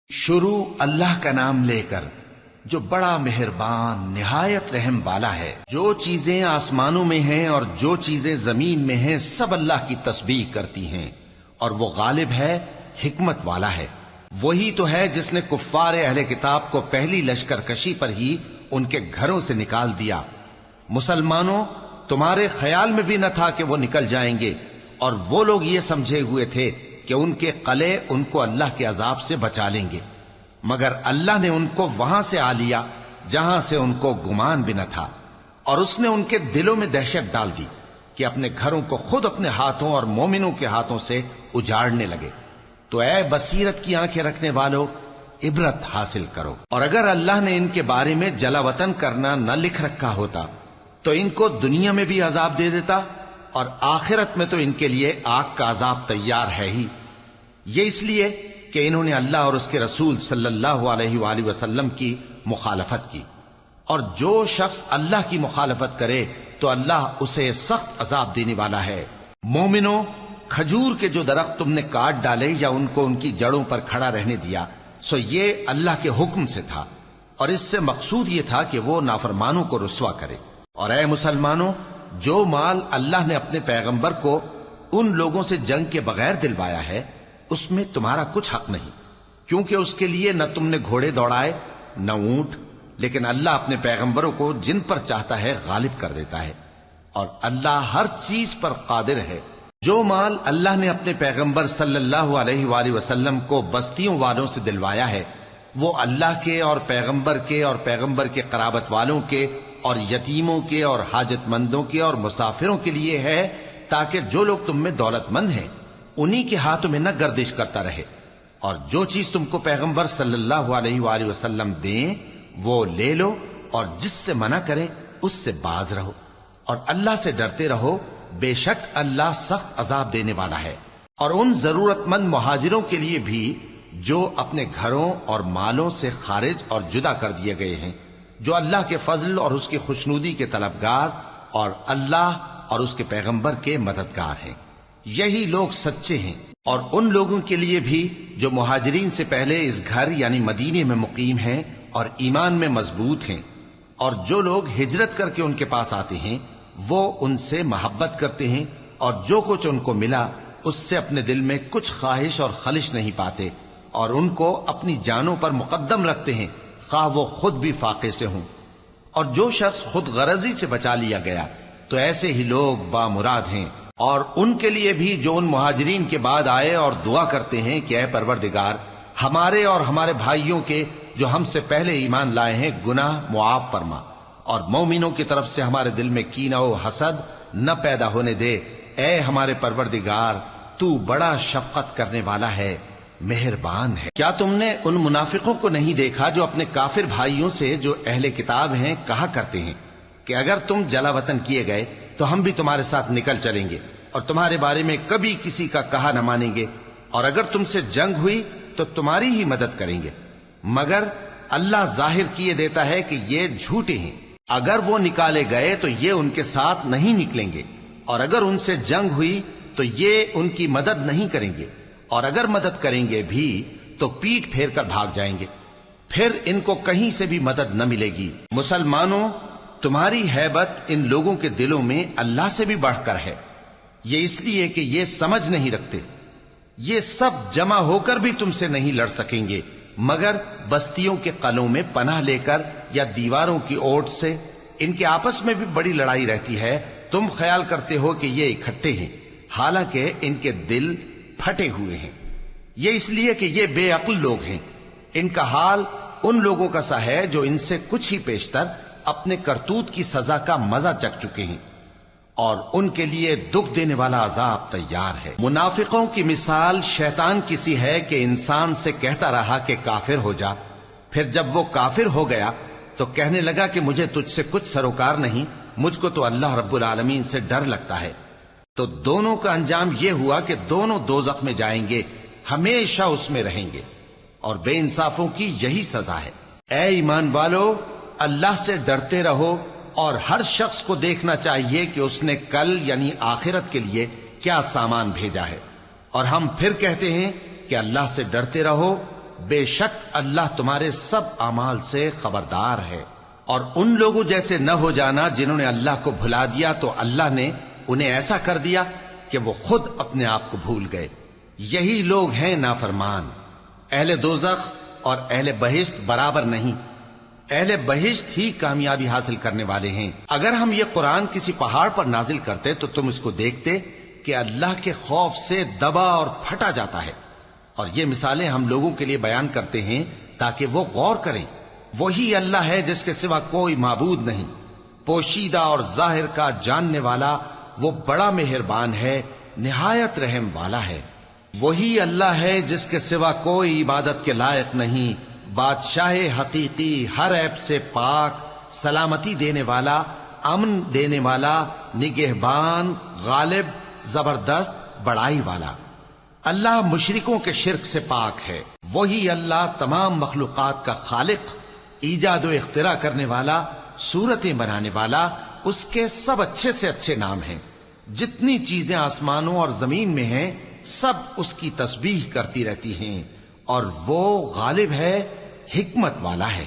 شروع اللہ کا نام لے کر جو بڑا مہربان نہایت رحم والا ہے۔ جو چیزیں آسمانوں میں ہیں اور جو چیزیں زمین میں ہیں سب اللہ کی تسبیح کرتی ہیں، اور وہ غالب ہے، حکمت والا ہے۔ وہی تو ہے جس نے کفار اہل کتاب کو پہلی لشکر کشی پر ہی ان کے گھروں سے نکال دیا۔ مسلمانوں، تمہارے خیال میں بھی نہ تھا کہ وہ نکل جائیں گے، اور وہ لوگ یہ سمجھے ہوئے تھے کہ ان کے قلعے ان کو اللہ کے عذاب سے بچا لیں گے، مگر اللہ نے ان کو وہاں سے آ لیا جہاں سے ان کو گمان بھی نہ تھا، اور اس نے ان کے دلوں میں دہشت ڈال دی کہ اپنے گھروں کو خود اپنے ہاتھوں اور مومنوں کے ہاتھوں سے اجاڑنے لگے۔ تو اے بصیرت کی آنکھیں رکھنے والو، عبرت حاصل کرو۔ اور اگر اللہ نے ان کے بارے میں جلا وطن کرنا نہ لکھ رکھا ہوتا تو ان کو دنیا میں بھی عذاب دے دیتا، اور آخرت میں تو ان کے لیے آگ کا عذاب تیار ہے ہی۔ یہ اس لیے کہ انہوں نے اللہ اور اس کے رسول صلی اللہ علیہ وآلہ وسلم کی مخالفت کی، اور جو شخص اللہ کی مخالفت کرے تو اللہ اسے سخت عذاب دینے والا ہے۔ مومنوں، کھجور کے جو درخت تم نے کاٹ ڈالے یا ان کو ان کی جڑوں پر کھڑا رہنے دیا، سو یہ اللہ کے حکم سے تھا، اور اس سے مقصود یہ تھا کہ وہ نافرمانوں کو رسوا کرے۔ اور اے مسلمانوں، جو مال اللہ نے اپنے پیغمبر کو ان لوگوں سے جنگ کے بغیر دلوایا ہے اس میں تمہارا کچھ حق نہیں، کیونکہ اس کے لیے نہ تم نے گھوڑے دوڑائے نہ اونٹ، لیکن اللہ اپنے پیغمبروں کو جن پر چاہتا ہے غالب کر دیتا ہے، اور اللہ ہر چیز پر قادر ہے۔ جو مال اللہ نے اپنے پیغمبر صلی اللہ علیہ وآلہ وسلم کو بستیوں والوں سے دلوایا ہے وہ اللہ کے اور پیغمبر کے قرابت والوں کے اور یتیموں کے اور حاجت مندوں کے اور مسافروں کے لیے ہے، تاکہ جو لوگ تم میں دولت مند ہیں انہی کے ہاتھوں میں نہ گردش کرتا رہے، اور جو چیز تم کو پیغمبر صلی اللہ علیہ وآلہ وسلم دیں وہ لے لو، اور جس سے منع کریں اس سے باز رہو، اور اللہ سے ڈرتے رہو، بے شک اللہ سخت عذاب دینے والا ہے۔ اور ان ضرورت مند مہاجروں کے لیے بھی جو اپنے گھروں اور مالوں سے خارج اور جدا کر دیے گئے ہیں، جو اللہ کے فضل اور اس کی خوشنودی کے طلبگار اور اللہ اور اس کے پیغمبر کے مددگار ہیں، یہی لوگ سچے ہیں۔ اور ان لوگوں کے لیے بھی جو مہاجرین سے پہلے اس گھر یعنی مدینے میں مقیم ہیں اور ایمان میں مضبوط ہیں، اور جو لوگ ہجرت کر کے ان کے پاس آتے ہیں وہ ان سے محبت کرتے ہیں، اور جو کچھ ان کو ملا اس سے اپنے دل میں کچھ خواہش اور خلش نہیں پاتے، اور ان کو اپنی جانوں پر مقدم رکھتے ہیں خواہ وہ خود بھی فاقے سے ہوں۔ اور جو شخص خود غرضی سے بچا لیا گیا تو ایسے ہی لوگ بامراد ہیں۔ اور ان کے لیے بھی جو ان مہاجرین کے بعد آئے اور دعا کرتے ہیں کہ اے پروردگار ہمارے اور ہمارے بھائیوں کے جو ہم سے پہلے ایمان لائے ہیں گناہ معاف فرما، اور مومنوں کی طرف سے ہمارے دل میں کینہ و حسد نہ پیدا ہونے دے، اے ہمارے پروردگار تو بڑا شفقت کرنے والا ہے، مہربان ہے۔ کیا تم نے ان منافقوں کو نہیں دیکھا جو اپنے کافر بھائیوں سے جو اہل کتاب ہیں کہا کرتے ہیں کہ اگر تم جلا وطن کیے گئے تو ہم بھی تمہارے ساتھ نکل چلیں گے اور تمہارے بارے میں کبھی کسی کا کہا نہ مانیں گے، اور اگر تم سے جنگ ہوئی تو تمہاری ہی مدد کریں گے، مگر اللہ ظاہر کیے دیتا ہے کہ یہ جھوٹے ہیں۔ اگر وہ نکالے گئے تو یہ ان کے ساتھ نہیں نکلیں گے، اور اگر ان سے جنگ ہوئی تو یہ ان کی مدد نہیں کریں گے، اور اگر مدد کریں گے بھی تو پیٹ پھیر کر بھاگ جائیں گے، پھر ان کو کہیں سے بھی مدد نہ ملے گی۔ مسلمانوں، تمہاری ہیبت ان لوگوں کے دلوں میں اللہ سے بھی بڑھ کر ہے، یہ اس لیے کہ یہ سمجھ نہیں رکھتے۔ یہ سب جمع ہو کر بھی تم سے نہیں لڑ سکیں گے مگر بستیوں کے قلعوں میں پناہ لے کر یا دیواروں کی اوٹ سے۔ ان کے آپس میں بھی بڑی لڑائی رہتی ہے، تم خیال کرتے ہو کہ یہ اکٹھے ہیں، حالانکہ ان کے دل پھٹے ہوئے ہیں۔ یہ اس لیے کہ یہ بے عقل لوگ ہیں۔ ان کا حال ان لوگوں کا سا ہے جو ان سے کچھ ہی پیشتر اپنے کرتوت کی سزا کا مزہ چکھ چکے ہیں، اور ان کے لیے دکھ دینے والا عذاب تیار ہے۔ منافقوں کی مثال شیطان کی سی ہے کہ انسان سے کہتا رہا کہ کافر ہو جا، پھر جب وہ کافر ہو گیا تو کہنے لگا کہ مجھے تجھ سے کچھ سروکار نہیں، مجھ کو تو اللہ رب العالمین سے ڈر لگتا ہے۔ تو دونوں کا انجام یہ ہوا کہ دونوں دوزخ میں جائیں گے، ہمیشہ اس میں رہیں گے، اور بے انصافوں کی یہی سزا ہے۔ اے ایمان والو، اللہ سے ڈرتے رہو، اور ہر شخص کو دیکھنا چاہیے کہ اس نے کل یعنی آخرت کے لیے کیا سامان بھیجا ہے، اور ہم پھر کہتے ہیں کہ اللہ سے ڈرتے رہو بے شک اللہ تمہارے سب اعمال سے خبردار ہے۔ اور ان لوگوں جیسے نہ ہو جانا جنہوں نے اللہ کو بھلا دیا تو اللہ نے انہیں ایسا کر دیا کہ وہ خود اپنے آپ کو بھول گئے۔ یہی لوگ ہیں نافرمان۔ اہل دوزخ اور اہل بہشت برابر نہیں، اہل بہشت ہی کامیابی حاصل کرنے والے ہیں۔ اگر ہم یہ قرآن کسی پہاڑ پر نازل کرتے تو تم اس کو دیکھتے کہ اللہ کے خوف سے دبا اور پھٹا جاتا ہے۔ اور یہ مثالیں ہم لوگوں کے لیے بیان کرتے ہیں تاکہ وہ غور کریں۔ وہی اللہ ہے جس کے سوا کوئی معبود نہیں، پوشیدہ اور ظاہر کا جاننے والا، وہ بڑا مہربان ہے، نہایت رحم والا ہے۔ وہی اللہ ہے جس کے سوا کوئی عبادت کے لائق نہیں، بادشاہ حقیقی، ہر عیب سے پاک، سلامتی دینے والا، امن دینے والا، نگہبان، غالب، زبردست، بڑائی والا۔ اللہ مشرکوں کے شرک سے پاک ہے۔ وہی اللہ تمام مخلوقات کا خالق، ایجاد و اختراع کرنے والا، صورتیں بنانے والا، اس کے سب اچھے سے اچھے نام ہیں۔ جتنی چیزیں آسمانوں اور زمین میں ہیں سب اس کی تسبیح کرتی رہتی ہیں، اور وہ غالب ہے، حکمت والا ہے۔